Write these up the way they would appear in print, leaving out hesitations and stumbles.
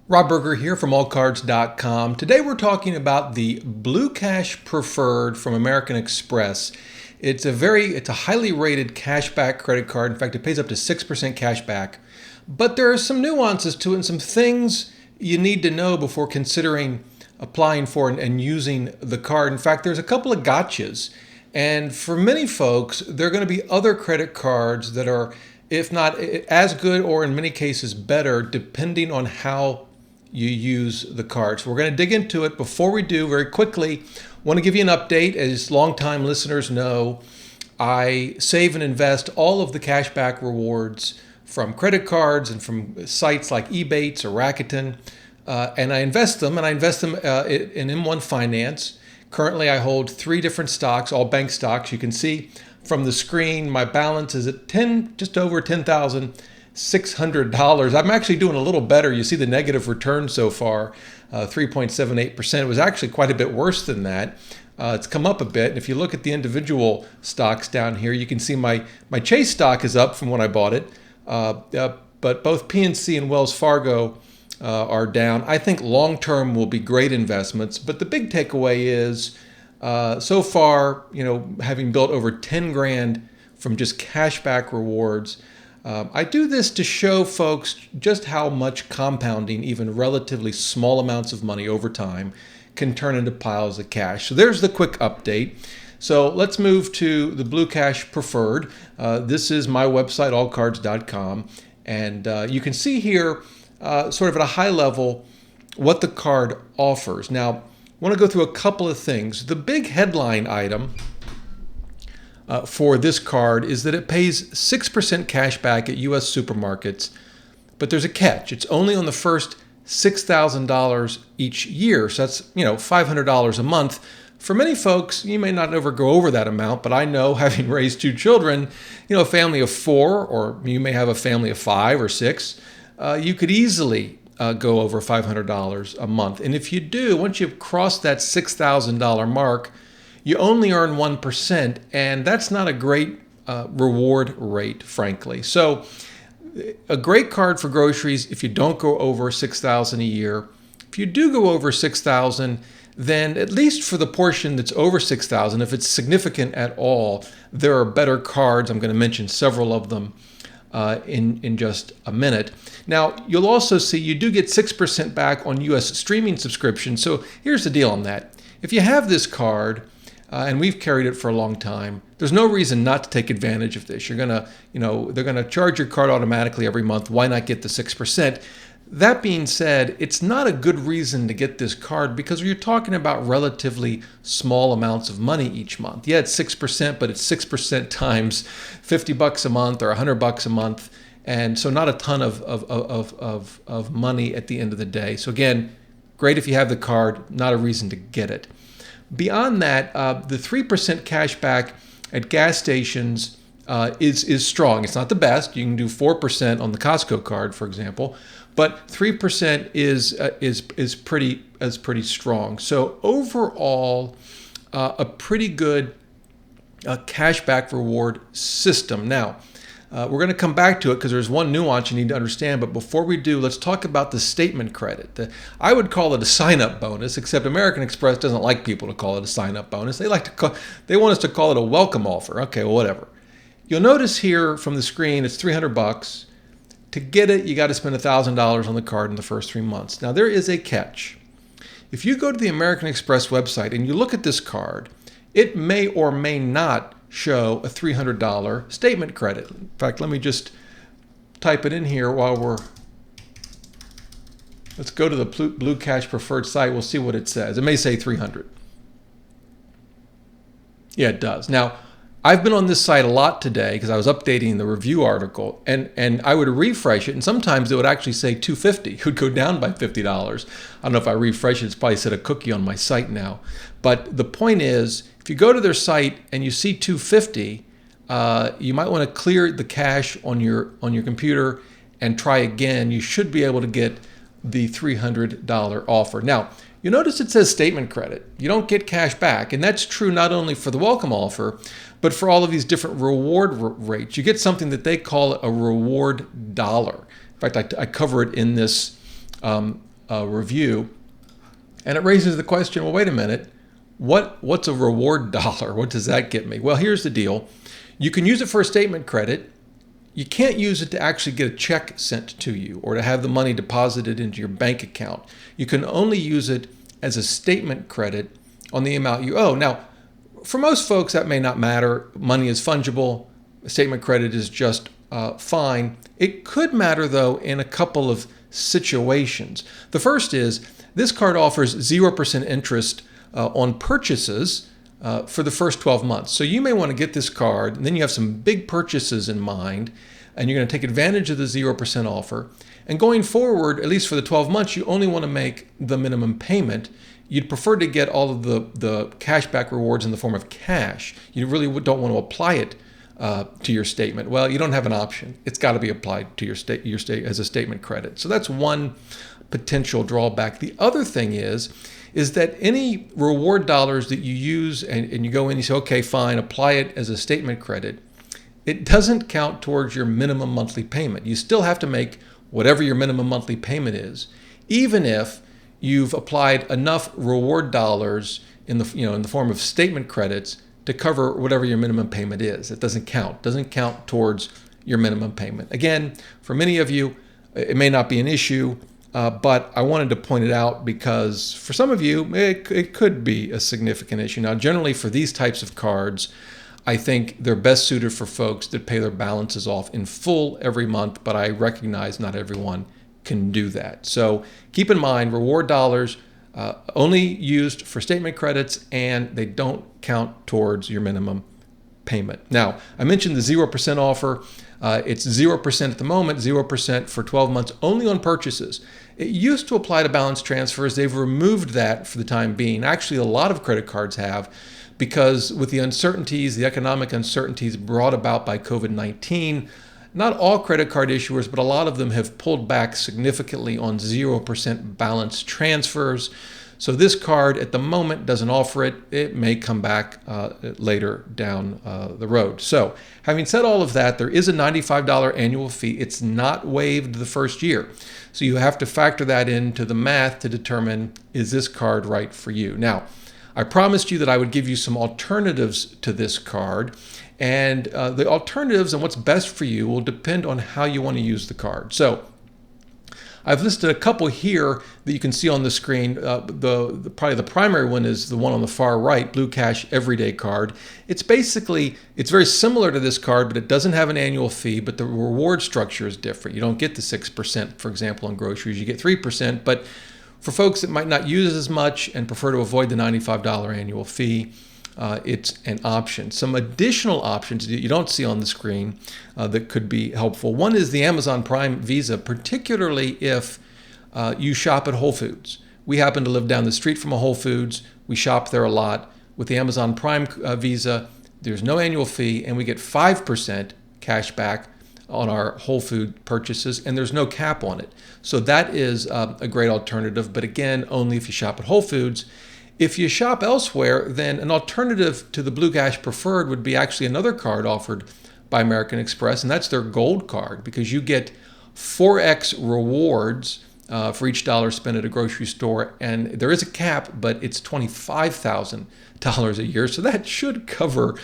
Rob Berger here from allcards.com. Today we're talking about the Blue Cash Preferred from American Express. It's a highly rated cashback credit card. In fact, it pays up to 6% cashback. But there are some nuances to it and some things you need to know before considering applying for and using the card. In fact, there's a couple of gotchas. And for many folks, there are going to be other credit cards that are, if not as good or in many cases better, depending on how you use the card. So we're going to dig into it. Before we do, very quickly, want to give you an update. As longtime listeners know, I save and invest all of the cashback rewards from credit cards and from sites like Ebates or Rakuten, and I invest them in M1 Finance. Currently, I hold 3 different stocks, all bank stocks. You can see from the screen, my balance is at just over $10,600. I'm actually doing a little better. You see the negative return so far, 3.78%. It was actually quite a bit worse than that. It's come up a bit. And if you look at the individual stocks down here, you can see my Chase stock is up from when I bought it. But both PNC and Wells Fargo are down. I think long-term will be great investments. But the big takeaway is, so far, having built over 10 grand from just cashback rewards, I do this to show folks just how much compounding, even relatively small amounts of money over time, can turn into piles of cash. So there's the quick update. So let's move to the Blue Cash Preferred. This is my website, allcards.com. And you can see here, sort of at a high level, what the card offers. Now, I want to go through a couple of things. The big headline item for this card is that it pays 6% cash back at U.S. supermarkets, but there's a catch. It's only on the first $6,000 each year, so that's $500 a month. For many folks, you may not ever go over that amount, but I know, having raised 2 children, a family of 4, or you may have a family of 5 or 6, you could easily go over $500 a month. And if you do, once you've crossed that $6,000 mark, you only earn 1%, and that's not a great reward rate, frankly. So a great card for groceries if you don't go over $6,000 a year. If you do go over $6,000, then at least for the portion that's over $6,000, if it's significant at all, there are better cards. I'm going to mention several of them in just a minute. Now, you'll also see you do get 6% back on U.S. streaming subscriptions. So here's the deal on that. If you have this card, and we've carried it for a long time, there's no reason not to take advantage of this. You're gonna, they're gonna charge your card automatically every month. Why not get the 6%? That being said, it's not a good reason to get this card because you're talking about relatively small amounts of money each month. Yeah, it's 6%, but it's 6% times $50 a month or $100 a month, and so not a ton of money at the end of the day. So again, great if you have the card, not a reason to get it. Beyond that, the 3% cash back at gas stations is strong. It's not the best. You can do 4% on the Costco card, for example, but 3% is pretty strong. So overall, a pretty good cashback reward system. Now, we're going to come back to it because there's one nuance you need to understand. But before we do, let's talk about the statement credit. I would call it a sign-up bonus, except American Express doesn't like people to call it a sign-up bonus. They want us to call it a welcome offer. Okay, well, whatever. You'll notice here from the screen, it's $300. To get it, you got to spend $1,000 on the card in the first 3 months. Now, there is a catch. If you go to the American Express website and you look at this card, it may or may not show a $300 statement credit. In fact, let me just type it in here let's go to the Blue Cash Preferred site. We'll see what it says. It may say 300. Yeah, it does. Now, I've been on this site a lot today because I was updating the review article, and I would refresh it, and sometimes it would actually say 250. It would go down by $50. I don't know if I refresh it. It's probably set a cookie on my site now. But the point is, if you go to their site and you see 250, you might want to clear the cache on your computer and try again. You should be able to get the $300 offer. Now, you notice it says statement credit. You don't get cash back, and that's true not only for the welcome offer, but for all of these different reward rates. You get something that they call a reward dollar. In fact, I cover it in this review. And it raises the question, well, wait a minute, what's a reward dollar? What does that get me? Well, here's the deal. You can use it for a statement credit. You can't use it to actually get a check sent to you or to have the money deposited into your bank account. You can only use it as a statement credit on the amount you owe. Now, for most folks, that may not matter. Money is fungible. A statement credit is just fine. It could matter, though, in a couple of situations. The first is this card offers 0% interest on purchases for the first 12 months. So you may want to get this card, and then you have some big purchases in mind, and you're going to take advantage of the 0% offer. And going forward, at least for the 12 months, you only want to make the minimum payment. You'd prefer to get all of the cashback rewards in the form of cash. You really don't want to apply it to your statement. Well, you don't have an option. It's got to be applied to your state as a statement credit. So that's one potential drawback. The other thing is that any reward dollars that you use and you go in and you say, okay, fine, apply it as a statement credit, it doesn't count towards your minimum monthly payment. You still have to make whatever your minimum monthly payment is, even if you've applied enough reward dollars in the form of statement credits to cover whatever your minimum payment is. It doesn't count. It doesn't count towards your minimum payment. Again, for many of you, it may not be an issue, but I wanted to point it out because for some of you, it could be a significant issue. Now, generally for these types of cards, I think they're best suited for folks that pay their balances off in full every month, but I recognize not everyone can do that. So keep in mind, reward dollars only used for statement credits, and they don't count towards your minimum payment. Now, I mentioned the 0% offer. It's 0% at the moment, 0% for 12 months, only on purchases. It used to apply to balance transfers. They've removed that for the time being. Actually, a lot of credit cards have, because with the uncertainties, the economic uncertainties brought about by COVID-19, not all credit card issuers, but a lot of them have pulled back significantly on 0% balance transfers. So this card at the moment doesn't offer it. It may come back later down the road. So having said all of that, there is a $95 annual fee. It's not waived the first year. So you have to factor that into the math to determine, is this card right for you? Now, I promised you that I would give you some alternatives to this card. And the alternatives and what's best for you will depend on how you want to use the card. So I've listed a couple here that you can see on the screen. Probably the primary one is the one on the far right, Blue Cash Everyday Card. It's very similar to this card, but it doesn't have an annual fee, but the reward structure is different. You don't get the 6%, for example, on groceries. You get 3%, but for folks that might not use as much and prefer to avoid the $95 annual fee, it's an option. Some additional options that you don't see on the screen that could be helpful. One is the Amazon Prime Visa, particularly if you shop at Whole Foods. We happen to live down the street from a Whole Foods. We shop there a lot. With the Amazon Prime Visa, there's no annual fee, and we get 5% cash back on our Whole Food purchases, and there's no cap on it. So that is a great alternative, but again, only if you shop at Whole Foods. If you shop elsewhere, then an alternative to the Blue Cash Preferred would be actually another card offered by American Express, and that's their Gold Card, because you get 4x rewards for each dollar spent at a grocery store, and there is a cap, but it's $25,000 a year, so that should cover,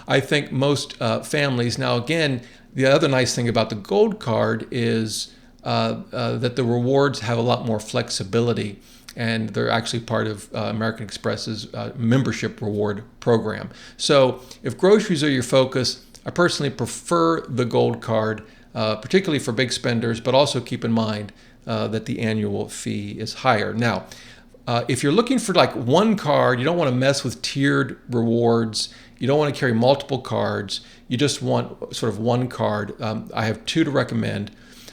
I think, most families. Now, again, the other nice thing about the Gold Card is that the rewards have a lot more flexibility, and they're actually part of American Express's membership reward program. So if groceries are your focus, I personally prefer the Gold Card, particularly for big spenders, but also keep in mind that the annual fee is higher. Now, if you're looking for like one card, you don't want to mess with tiered rewards, you don't want to carry multiple cards, you just want sort of one card, I have two to recommend.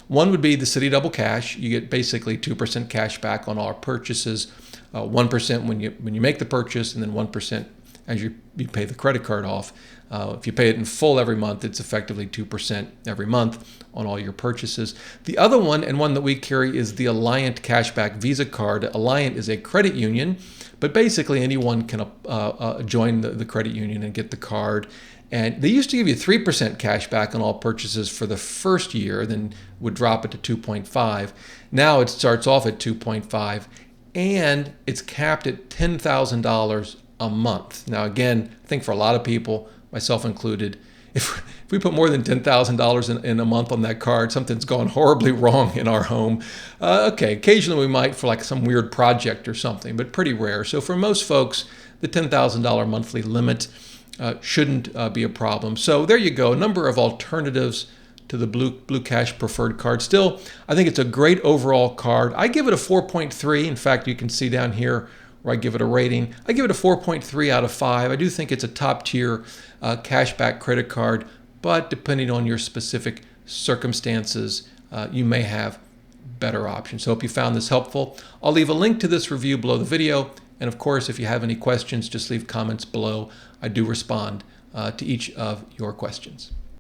One would be the City Double Cash. You get basically 2% cash back on all purchases, 1% when you make the purchase, and then 1% as you pay the credit card off. If you pay it in full every month, it's effectively 2% every month on all your purchases. The other one, and one that we carry, is the Alliant Cashback Visa Card. Alliant is a credit union, but basically anyone can join the credit union and get the card. And they used to give you 3% cash back on all purchases for the first year, then would drop it to 2.5. Now it starts off at 2.5, and it's capped at $10,000 a month. Now again, I think for a lot of people, myself included, if we put more than $10,000 in a month on that card, something's gone horribly wrong in our home. Okay, occasionally we might for like some weird project or something, but pretty rare. So for most folks, the $10,000 monthly limit shouldn't be a problem. So there you go, a number of alternatives to the Blue Cash Preferred card. Still, I think it's a great overall card. I give it a 4.3. In fact, you can see down here where I give it a rating. I give it a 4.3 out of 5. I do think it's a top tier cashback credit card, but depending on your specific circumstances, you may have better options. So hope you found this helpful. I'll leave a link to this review below the video. And of course, if you have any questions, just leave comments below. I do respond to each of your questions.